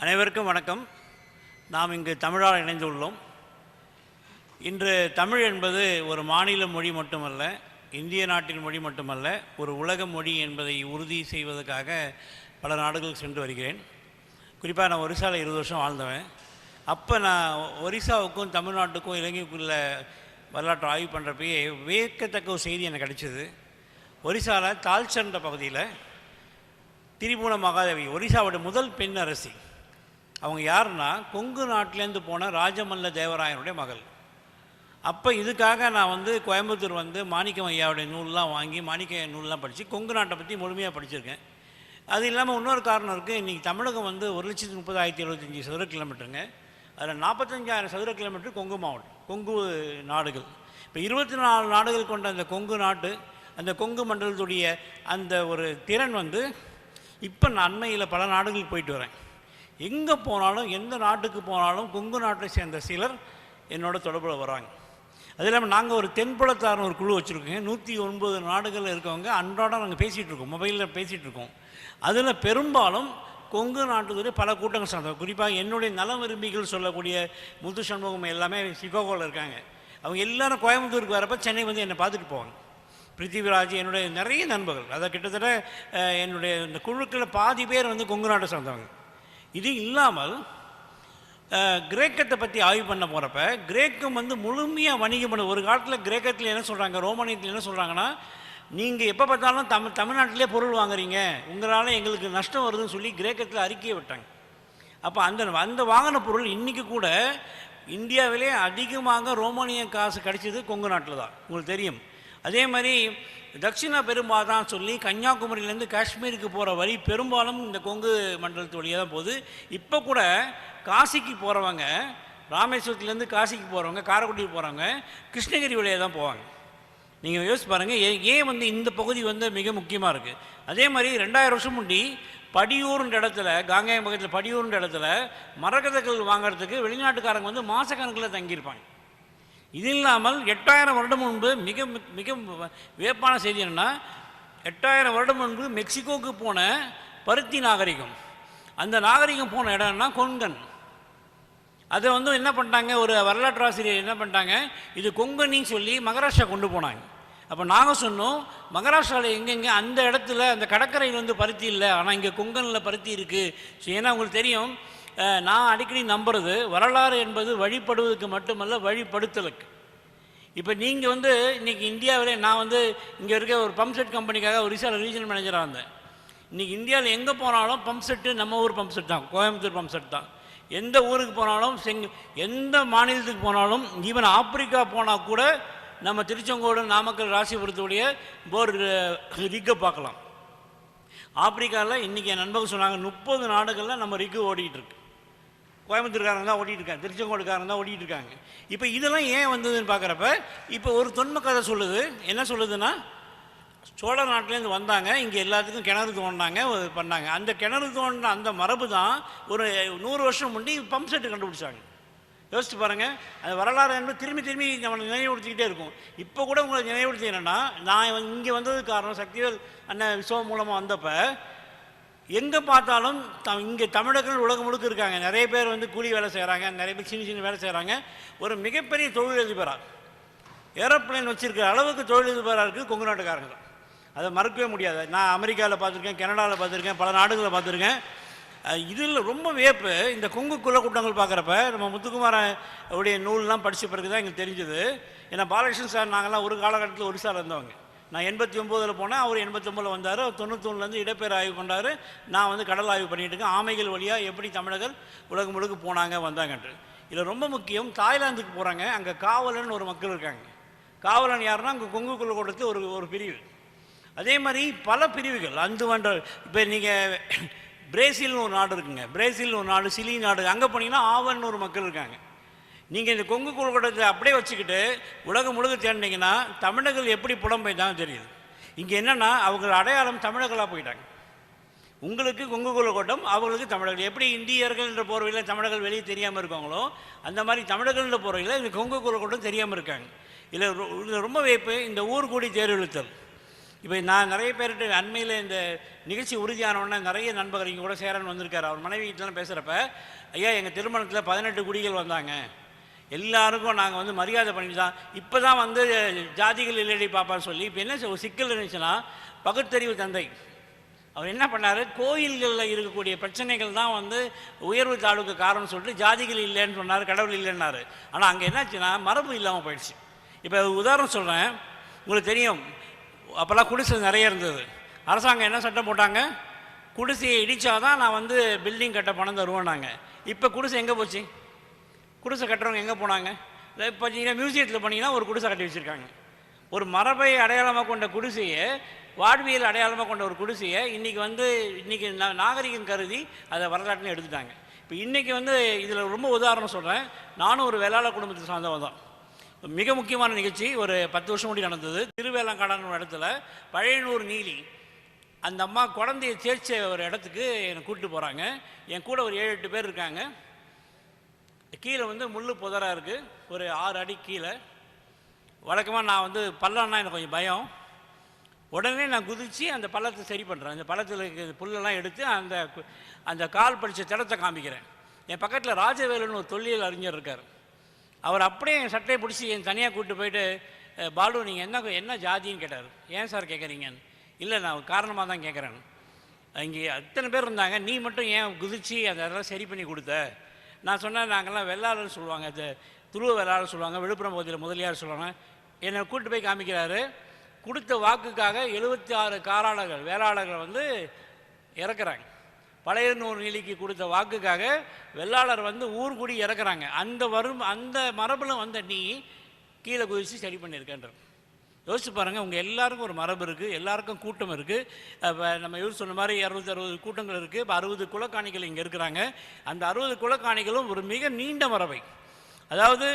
அனைவருக்கும் வணக்கம். நாம் இங்கு தமிழால் இணைந்துள்ளோம். இன்று தமிழ் என்பது ஒரு மாநில மொழி மட்டுமல்ல, இந்திய நாட்டின் மொழி மட்டுமல்ல, ஒரு உலக மொழி என்பதை உறுதி செய்வதற்காக பல நாடுகளுக்கு சென்று வருகிறேன். குறிப்பாக நான் ஒரிசாவில் 20 வருஷம் வாழ்ந்தவன். அப்போ நான் ஒரிசாவுக்கும் தமிழ்நாட்டுக்கும் இலங்கைக்குள்ள வரலாற்று ஆய்வு பண்ணுறப்பயே வியக்கத்தக்க ஒரு செய்தி எனக்கு கிடைச்சிது. ஒரிசாவில் தால்சன்ற பகுதியில் திரிபுவன மகாதேவி, ஒரிசாவோட முதல் பெண் அரசி. அவங்க யாருன்னா கொங்கு நாட்டிலேருந்து போன ராஜமல்ல தேவராயனுடைய மகள். அப்போ இதுக்காக நான் கோயம்புத்தூர் மாணிக்கம் ஐயாவுடைய நூல்லாம் வாங்கி மாணிக்க நூல்லாம் படித்து கொங்கு நாட்டை பற்றி முழுமையாக படிச்சிருக்கேன். அது இல்லாமல் இன்னொரு காரணம் இருக்குது. இன்றைக்கி தமிழகம் 1,30,75 சதுர கிலோமீட்டருங்க. அதில் 45,000 சதுர கிலோமீட்டர் கொங்கு மாவட்டம், கொங்கு நாடுகள். இப்போ 24 நாடுகள் கொண்ட அந்த கொங்கு நாட்டு, அந்த கொங்கு மண்டலத்துடைய அந்த ஒரு திறன் இப்போ நான் அண்மையில் பல நாடுகளுக்கு போயிட்டு வரேன். எங்கே போனாலும், எந்த நாட்டுக்கு போனாலும் கொங்கு நாட்டை சேர்ந்த சிலர் என்னோட தொடர்பில் வராங்க. அது இல்லாமல் நாங்கள் ஒரு தென்புலத்தார்னு ஒரு குழு வச்சுருக்கோங்க. 109 நாடுகளில் இருக்கவங்க அன்றாடம் நாங்கள் பேசிகிட்டு இருக்கோம், மொபைலில் பேசிகிட்டு இருக்கோம். அதில் பெரும்பாலும் கொங்கு நாட்டுடைய பல கூட்டங்கள் சார்ந்தவங்க. குறிப்பாக என்னுடைய நலம் விரும்பிகள் சொல்லக்கூடிய முத்து சண்முகம் எல்லாமே சிகாகோவில் இருக்காங்க. அவங்க எல்லோரும் கோயம்புத்தூருக்கு வரப்போ சென்னை என்னை பார்த்துட்டு போவாங்க. பிருத்திவிராஜ், என்னுடைய நிறைய நண்பர்கள், அதை கிட்டத்தட்ட என்னுடைய இந்த குழுக்களில் பாதி பேர் கொங்கு நாட்டை சார்ந்தவங்க. இது இல்லாமல் கிரேக்கத்தை பற்றி ஆய்வு பண்ண போகிறப்ப கிரேக்கம் முழுமையாக வணிகம் பண்ண. ஒரு காலத்தில் கிரேக்கத்தில் என்ன சொல்கிறாங்க, ரோமானியத்தில் என்ன சொல்கிறாங்கன்னா, நீங்கள் எப்போ பார்த்தாலும் தமிழ்நாட்டிலே பொருள் வாங்குறீங்க, உங்களால் எங்களுக்கு நஷ்டம் வருதுன்னு சொல்லி கிரேக்கத்தில் அறிக்கையை விட்டாங்க. அப்போ அந்த வாங்கின பொருள் இன்றைக்கி கூட இந்தியாவிலே அதிகமாக ரோமானிய காசு கிடைச்சது கொங்கு நாட்டில் தான், உங்களுக்கு தெரியும். அதே மாதிரி தட்சிண பெரும்பாதான் சொல்லி கன்னியாகுமரியிலேருந்து காஷ்மீருக்கு போகிற வழி பெரும்பாலும் இந்த கொங்கு மண்டலத்து வழியாக தான் போகுது. இப்போ கூட காசிக்கு போகிறவங்க, ராமேஸ்வரத்துலேருந்து காசிக்கு போகிறவங்க, காரைக்குடிக்கு போகிறவங்க கிருஷ்ணகிரி வழியாக தான் போவாங்க. நீங்கள் யோசிச்சு பாருங்கள், ஏன் இந்த பகுதி மிக முக்கியமாக இருக்குது. அதே மாதிரி 2000 வருஷம் முன்னாடி படியூர்ன்ற இடத்துல, காங்கேயம் பக்கத்தில் படியூர்ன்ற இடத்துல மரகதக்கல் வாங்கிறதுக்கு வெளிநாட்டுக்காரங்க மாதக்கணக்கில் தங்கியிருப்பாங்க. இது இல்லாமல் 8000 வருடம் முன்பு மிக மிக வியப்பான செய்தி என்னென்னா, 8000 வருடம் முன்பு மெக்சிகோவுக்கு போன பருத்தி நாகரிகம், அந்த நாகரிகம் போன இடம்னா கொங்கன். அதை என்ன பண்ணிட்டாங்க, ஒரு வரலாற்று ஆசிரியர் என்ன பண்ணிட்டாங்க, இது கொங்கனின்னு சொல்லி மகாராஷ்டிரா கொண்டு போனாங்க. அப்போ நாங்கள் சொன்னோம், மகாராஷ்டிராவில் எங்கெங்கே அந்த இடத்துல அந்த கடற்கரையில் பருத்தி இல்லை, ஆனால் இங்கே கொங்கனில் பருத்தி இருக்குது. ஸோ ஏன்னா உங்களுக்கு தெரியும், நான் அடிக்கடி நம்புறது, வரலாறு என்பது வழிபடுவதற்கு மட்டுமல்ல, வழிபடுத்தலுக்கு. இப்போ நீங்கள் இன்றைக்கி இந்தியாவிலே நான் இங்கே இருக்க ஒரு பம்ப் செட் கம்பெனிக்காக ஒரிசாவில் ரீஜனல் மேனேஜராக இருந்தேன். இன்றைக்கி இந்தியாவில் எங்கே போனாலும் பம்ப் செட்டு நம்ம ஊர் பம்ப் செட் தான், கோயம்புத்தூர் பம்ப் செட் தான். எந்த ஊருக்கு போனாலும் எந்த மாநிலத்துக்கு போனாலும், ஈவன் ஆப்பிரிக்கா போனால் கூட நம்ம திருச்செங்கோடு, நாமக்கல், ராசிபுரத்துடைய போர் ரிக்கை பார்க்கலாம். ஆப்பிரிக்காவில் இன்றைக்கி என் நண்பர்கள் சொன்னாங்க, 30 நாடுகளில் நம்ம ரிக்கு ஓடிக்கிட்டு இருக்கு. கோயம்புத்தூர்காரங்க தான் ஓடிட்டு இருக்காங்க, திருச்செங்கோடுக்காரங்க தான் ஓடிட்டு இருக்காங்க. இப்போ இதெல்லாம் ஏன் வந்ததுன்னு பார்க்குறப்ப, இப்போ ஒரு தொன்ம கதை சொல்லுது. என்ன சொல்லுதுன்னா, சோழ நாட்டிலேருந்து வந்தாங்க, இங்கே எல்லாத்துக்கும் கிணறு தோண்டினாங்க, பண்ணாங்க. அந்த கிணறு தோண்டின அந்த மரபு தான் ஒரு 100 வருஷம் முன்னாடி பம்ப் செட்டு கண்டுபிடிச்சாங்க. யோசிச்சு பாருங்கள், அந்த வரலாறு என்பது திரும்பி திரும்பி நம்ம நினைவுபடுத்திக்கிட்டே இருக்கும். இப்போ கூட உங்களை நினைவுபடுத்தி என்னென்னா, நான் இங்கே வந்ததுக்கு காரணம் சக்திவேல் அண்ணன் விஸ்வம் மூலமாக வந்தப்போ, எங்கே பார்த்தாலும் இங்கே தமிழர்கள் உலகம் முழுக்க இருக்காங்க. நிறைய பேர் கூலி வேலை செய்கிறாங்க, நிறைய பேர் சின்ன சின்ன வேலை செய்கிறாங்க. ஒரு மிகப்பெரிய தொழிலதிபராக, ஏரோப்ளைன் வச்சுருக்கிற அளவுக்கு தொழிலதிபராக இருக்குது கொங்கு நாட்டுக்காரங்க தான். அதை மறக்கவே முடியாது. நான் அமெரிக்காவில் பார்த்துருக்கேன், கனடாவில் பார்த்துருக்கேன், பல நாடுகளில் பார்த்துருக்கேன். இதில் ரொம்ப வியப்பு, இந்த கொங்கு குல கூட்டங்கள் பார்க்குறப்ப நம்ம முத்துக்குமார உடைய நூல்லாம் படித்த பிறகு தான் எங்களுக்கு தெரிஞ்சது. ஏன்னா பாலகிருஷ்ணன் சார் நாங்கள்லாம் ஒரு காலகட்டத்தில் ஒரிசாவில் இருந்தவங்க. நான் 89 போனேன், அவர் 89 வந்தார். 91 இடப்பெயர் ஆய்வு கொண்டார். நான் கடல் ஆய்வு பண்ணிகிட்டு இருக்கேன், ஆமைகள் வழியாக எப்படி தமிழர்கள் உலகம் முழுக்க போனாங்க வந்தாங்கன்ட்டு. இதில் ரொம்ப முக்கியம், தாய்லாந்துக்கு போகிறாங்க, அங்கே காவலன் ஒரு மக்கள் இருக்காங்க. காவலன் யாருன்னா அங்கே கொங்கு குலக்கூட்டத்தில் ஒரு பிரிவு. அதே மாதிரி பல பிரிவுகள் இப்போ நீங்கள் பிரேசில்னு ஒரு நாடு இருக்குங்க, பிரேசில்னு ஒரு நாடு, சிலி நாடு, அங்கே போனீங்கன்னா ஆவன்னு ஒரு மக்கள் இருக்காங்க. நீங்கள் இந்த கொங்கு குலக்கூட்டத்தை அப்படியே வச்சுக்கிட்டு உலகம் முழுக்க தேடினீங்கன்னா தமிழர்கள் எப்படி புலம்பெய்தான்னு தெரியுது. இங்கே என்னென்னா, அவங்க அடையாளம் தமிழர்களாக போயிட்டாங்க. உங்களுக்கு கொங்கு குலக்கூட்டம், அவங்களுக்கு தமிழர்கள். எப்படி இந்தியர்கள் என்ற போர்வையில் தமிழர்கள் வெளியே தெரியாமல் இருக்காங்களோ, அந்த மாதிரி தமிழர்கள் என்ற போர்வையில் இந்த கொங்கு குலக்கூட்டம் தெரியாமல் இருக்காங்க. இதில் ரொம்ப வேப்பு இந்த ஊர்கூடி தேர்வெழுத்தல். இப்போ நான் நிறைய பேர்கிட்ட அண்மையில் இந்த நிகழ்ச்சி உறுதியானவுடனே நிறைய நண்பர்கள் இங்கே கூட சேரன் வந்திருக்காரு. அவர் மனைவி வீட்டிலலாம் பேசுகிறப்ப, ஐயா எங்கள் திருமணத்தில் 18 குடிகள் வந்தாங்க, எல்லாருக்கும் நாங்கள் வந்து மரியாதை பண்ணிட்டு தான் இப்போ தான் வந்து ஜாதிகள் இல்லடி பாப்பான்னு சொல்லி. இப்போ என்ன ஒரு சிக்கல் இருந்துச்சுன்னா, பகுத்தறிவு தந்தை அவர் என்ன பண்ணார், கோயில்களில் இருக்கக்கூடிய பிரச்சனைகள் தான் வந்து உயர்வு தாழ்வுக்கு காரணம்னு சொல்லிட்டு ஜாதிகள் இல்லைன்னு சொன்னார், கடவுள் இல்லைன்னாரு. ஆனால் அங்கே என்னாச்சுன்னா மரபு இல்லாமல் போயிடுச்சு. இப்போ உதாரணம் சொல்கிறேன், உங்களுக்கு தெரியும், அப்போல்லாம் குடிசை நிறைய இருந்தது. அரசாங்கம் என்ன சட்டம் போட்டாங்க, குடிசையை இடித்தாதான் நான் வந்து பில்டிங் கட்ட பணம் தருவேன்னாங்க. இப்போ குடிசை எங்கே போச்சு, குடிசை கட்டுறவங்க எங்கே போனாங்க? இப்போ பார்த்தீங்கன்னா மியூசியத்தில் போனீங்கன்னா ஒரு குடிசை கட்டி வச்சுருக்காங்க. ஒரு மரபை அடையாளமாக கொண்ட குடிசையை, வாழ்வியல் அடையாளமாக கொண்ட ஒரு குடிசையை இன்றைக்கி நாகரிகம் கருதி அதை வரலாற்றுன்னு எடுத்துட்டாங்க. இப்போ இன்றைக்கி வந்து இதில் ரொம்ப உதாரணம் சொல்கிறேன். நானும் ஒரு வேளாளர் குடும்பத்தை சார்ந்தவன் தான். மிக முக்கியமான நிகழ்ச்சி ஒரு 10 வருஷம் முன்னாடி நடந்தது. திருவேலங்காடான ஒரு இடத்துல பழையனூர் நீலி அந்த அம்மா குழந்தைய சேர்ச்ச ஒரு இடத்துக்கு என்னை கூப்பிட்டு போகிறாங்க. என் கூட ஒரு 7-8 பேர் இருக்காங்க. கீழே வந்து முள் புதராக இருக்குது, ஒரு 6 அடி கீழே. வழக்கமாக நான் வந்து பள்ளம்னா எனக்கு கொஞ்சம் பயம். உடனே நான் குதித்து அந்த பள்ளத்தை சரி பண்ணுறேன். அந்த பள்ளத்தில் இருக்க புல்லெல்லாம் எடுத்து அந்த கால் படித்த திடத்தை காமிக்கிறேன். என் பக்கத்தில் ராஜவேலுன்னு ஒரு தொல்லியல் அறிஞர் இருக்கார். அவர் அப்படியே என் சட்டையை பிடிச்சி என் தனியாக கூப்பிட்டு போயிட்டு, பாலு நீங்கள் என்ன ஜாதின்னு கேட்டார். ஏன் சார் கேட்குறீங்கன்னு. இல்லை நான் காரணமாக தான் கேட்குறேன், இங்கே அத்தனை பேர் இருந்தாங்க, நீ மட்டும் ஏன் குதித்து அதெல்லாம் சரி பண்ணி கொடுத்த. நான் சொன்னேன், நாங்கள்லாம் வெள்ளாளர்னு சொல்லுவாங்க, அது துருவ வெள்ளாளர் சொல்லுவாங்க, விழுப்புரம் பகுதியில் முதலியார் சொல்லுவாங்க. என்னை கூப்பிட்டு போய் காமிக்கிறாரு. கொடுத்த வாக்குக்காக 76 காராளர்கள் வேளாளர்கள் வந்து இறக்குறாங்க. பழையனூர் நீலிக்கு கொடுத்த வாக்குக்காக வெள்ளாளர் வந்து ஊர்கூடி இறக்குறாங்க. அந்த மரபில் வந்த நீ கீழே குதித்து சரி பண்ணியிருக்கேன்ற. யோசிச்சு பாருங்கள், உங்கள் எல்லாருக்கும் ஒரு மரபு இருக்குது, எல்லாருக்கும் கூட்டம் இருக்குது. இப்போ நம்ம யூஸ் சொன்ன மாதிரி 260 கூட்டங்கள் இருக்குது. இப்போ 60 குலக்காணிகள் இங்கே இருக்கிறாங்க. அந்த 60 குலக்காணிகளும் ஒரு மிக நீண்ட மரபை, அதாவது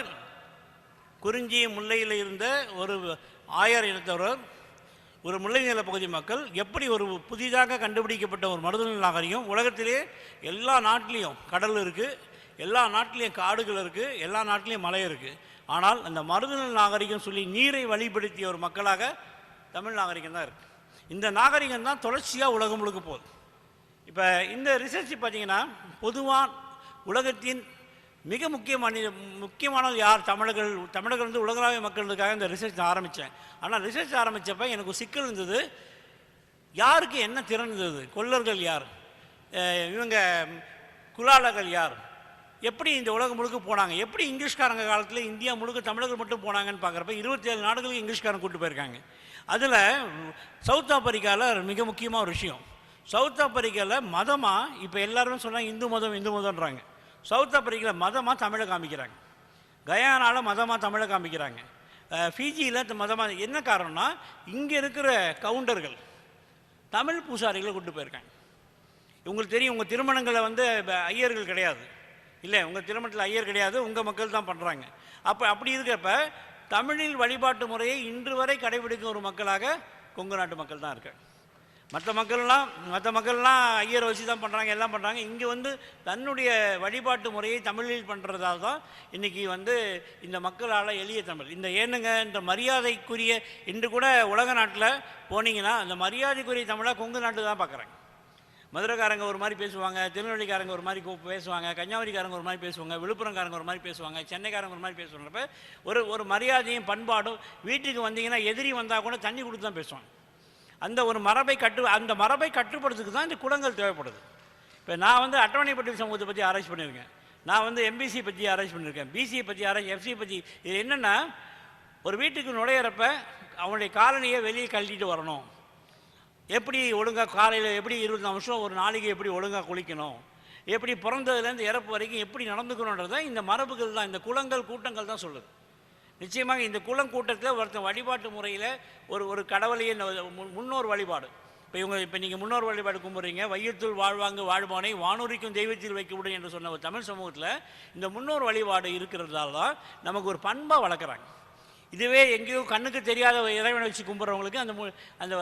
குறிஞ்சி முல்லையில் இருந்த ஒரு ஆயர் இனத்தவர், ஒரு முல்லை நில பகுதி மக்கள் எப்படி ஒரு புதிதாக கண்டுபிடிக்கப்பட்ட ஒரு மருதநில நாகரிகம். உலகத்திலே எல்லா நாட்டிலையும் கடல் இருக்குது, எல்லா நாட்டிலையும் காடுகள் இருக்குது, எல்லா நாட்டிலையும் மலை இருக்குது. ஆனால் அந்த மருதநில நாகரிகம் சொல்லி நீரை வழிபடுத்திய ஒரு மக்களாக தமிழ் நாகரிகம் தான் இருக்குது. இந்த நாகரிகம் தான் தொடர்ச்சியாக உலகம் முழுக்க போகுது. இப்போ இந்த ரிசர்ச் பார்த்திங்கன்னா, பொதுவாக உலகத்தின் மிக முக்கியமானது யார், தமிழர்கள் வந்து உலகளாவிய மக்களுக்காக இந்த ரிசர்ச் ஆரம்பித்தேன். ஆனால் ரிசர்ச் ஆரம்பித்தப்போ எனக்கு சிக்கல் இருந்தது, யாருக்கு என்ன திறன் இருந்தது, கொல்லர்கள் யார், இவங்க குலாளர்கள் யார், எப்படி இந்த உலகம் முழுக்க போனாங்க, எப்படி இங்கிலீஷ்காரங்க காலத்தில் இந்தியா முழுக்க தமிழர்கள் மட்டும் போனாங்கன்னு பார்க்குறப்ப 27 நாடுகளுக்கு இங்கிலீஷ்காரங்க கூப்பிட்டு போயிருக்காங்க. அதில் சவுத் ஆப்பிரிக்காவில் மிக முக்கியமாக ஒரு விஷயம், சவுத் ஆப்பிரிக்காவில் மதமாக இப்போ எல்லாருமே சொன்னாங்க இந்து மதம்ன்றாங்க. சவுத் ஆப்பிரிக்காவில் மதமாக தமிழை காமிக்கிறாங்க, கயானாவில் மதமாக தமிழை காமிக்கிறாங்க, ஃபிஜியில் மதமாக. என்ன காரணம்னா, இங்கே இருக்கிற கவுண்டர்கள் தமிழ் பூசாரிகளை கூப்பிட்டு போயிருக்காங்க. உங்களுக்கு தெரியும், உங்கள் திருமணங்களை வந்து ஐயர்கள் கிடையாது, இல்லை உங்கள் திருமணத்தில் ஐயர் கிடையாது, உங்கள் மக்கள் தான் பண்ணுறாங்க. அப்படி இருக்கிறப்ப தமிழில் வழிபாட்டு முறையை இன்று வரை கடைபிடிக்கும் ஒரு மக்களாக கொங்கு நாட்டு மக்கள் தான் இருக்காங்க. மற்ற மக்கள்லாம் ஐயரை வச்சு தான் பண்ணுறாங்க, எல்லாம் பண்ணுறாங்க. இங்கே வந்து தன்னுடைய வழிபாட்டு முறையை தமிழில் பண்ணுறதால தான் இன்றைக்கி வந்து இந்த மக்களால் எளிய தமிழ் இந்த இந்த மரியாதைக்குரிய இன்று கூட உலக நாட்டில் போனீங்கன்னா அந்த மரியாதைக்குரிய தமிழாக கொங்கு நாட்டு தான் பார்க்குறாங்க. மதுரைக்காரங்க ஒரு மாதிரி பேசுவாங்க, திருநெல்வேலிக்காரங்க ஒரு மாதிரி பேசுவாங்க, கன்னியாகுமரிக்காரங்க ஒரு மாதிரி பேசுவாங்க, விழுப்புரங்காரங்க ஒரு மாதிரி பேசுவாங்க, சென்னைக்காரங்க ஒரு மாதிரி பேசுவாங்க. ஒரு மரியாதையும் பண்பாடும், வீட்டுக்கு வந்தீங்கன்னா எதிரி வந்தால் கூட தண்ணி கொடுத்து தான் பேசுவாங்க. அந்த மரபை கட்டுப்படுத்துக்கு தான் இந்த குலங்கள் தேவைப்படுது. இப்போ நான் வந்து அட்டவணைப்பட்டி சமூகத்தை பற்றி ஆராய்ச்சி பண்ணியிருக்கேன், நான் வந்து எம்பிசி பற்றி ஆராய்ச்சி பண்ணியிருக்கேன், பிசியை பற்றி ஆராய்ச்சி, எஃப்சி பற்றி. இது என்னென்னா, ஒரு வீட்டுக்கு நுழையிறப்ப அவனுடைய காலனியை வெளியே கழட்டிட்டு வரணும், எப்படி ஒழுங்காக காலையில் எப்படி 24 நிமிஷம் ஒரு நாளைக்கு எப்படி ஒழுங்காக குளிக்கணும், எப்படி பிறந்ததுலேருந்து இறப்பு வரைக்கும் எப்படி நடந்துக்கணுன்றதை இந்த மரபுகள் தான், இந்த குலங்கள் கூட்டங்கள் தான் சொல்லுது. நிச்சயமாக இந்த குலம் கூட்டத்தில் ஒருத்தன் வழிபாட்டு முறையில் ஒரு கடவுளையே முன்னோர் வழிபாடு. இப்போ நீங்கள் முன்னோர் வழிபாடு கும்பிட்றீங்க, வையத்துள் வாழ்வாங்கு வாழ்வானை வானூரிக்கும் தெய்வத்தில் வைக்க விடும் என்று சொன்ன ஒரு தமிழ் சமூகத்தில் இந்த முன்னோர் வழிபாடு இருக்கிறதால தான் நமக்கு ஒரு பண்பாக வளர்க்குறாங்க. இதுவே எங்கேயோ கண்ணுக்கு தெரியாத இறைவனை வச்சு கும்பிட்றவங்களுக்கு அந்த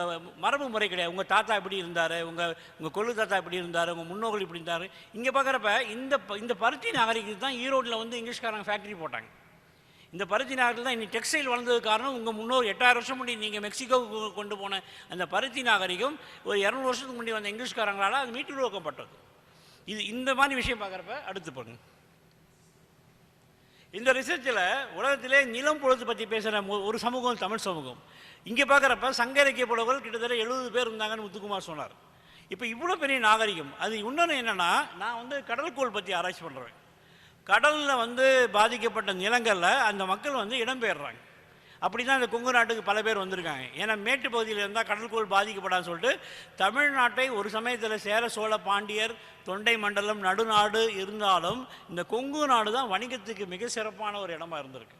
மரபு முறை கிடையாது. உங்கள் தாத்தா இப்படி இருந்தார், உங்கள் கொள்ளு தாத்தா இப்படி இருந்தார், உங்கள் முன்னோர்கள் இப்படி இருந்தார். இங்கே பார்க்குறப்ப இந்த பருத்தி நாகரிகத்துக்கு தான் ஈரோட்டில் வந்து இங்கிலீஷ்காரங்க ஃபேக்ட்ரி போட்டாங்க. இந்த பருத்தி நாகரிகம் தான் இன்னைக்கு டெக்ஸ்டைல் வளர்ந்தது காரணம். உங்கள் முன்னோர் 8000 வருஷம் முன்னாடி நீங்கள் மெக்சிகோவுக்கு கொண்டு போன அந்த பருத்தி நாகரிகம் ஒரு 200 வருஷத்துக்கு முன்னாடி வந்த இங்கிலீஷ்காரங்களால் அது மீட்டுருவாக்கப்பட்டது. இந்த மாதிரி விஷயம் பார்க்குறப்ப அடுத்து பாருங்க. இந்த ரிசர்ச்சில் உலகத்திலே நிலம் பொழுது பற்றி பேசுகிற ஒரு சமூகம் தமிழ் சமூகம். இங்கே பார்க்குறப்ப சங்க இலக்கிய புலவர்கள் கிட்டத்தட்ட 70 பேர் இருந்தாங்கன்னு முத்துக்குமார் சொன்னார். இப்போ இவ்வளோ பெரிய நாகரிகம். அது இன்னொன்று என்னென்னா, நான் கடல்கோள் பற்றி ஆராய்ச்சி பண்ணுறேன். கடலில் பாதிக்கப்பட்ட நிலங்களில் அந்த மக்கள் இடம்பெயர்றாங்க. அப்படி தான் இந்த கொங்கு நாட்டுக்கு பல பேர் வந்திருக்காங்க. ஏன்னா மேட்டு பகுதியில் இருந்தால் கடல்கோள் பாதிக்கப்படாதுன்னு சொல்லிட்டு தமிழ்நாட்டை ஒரு சமயத்தில் சேர சோழ பாண்டியர் தொண்டை மண்டலம் நடுநாடு இருந்தாலும் இந்த கொங்கு நாடு தான் வணிகத்துக்கு மிக சிறப்பான ஒரு இடமா இருந்திருக்கு.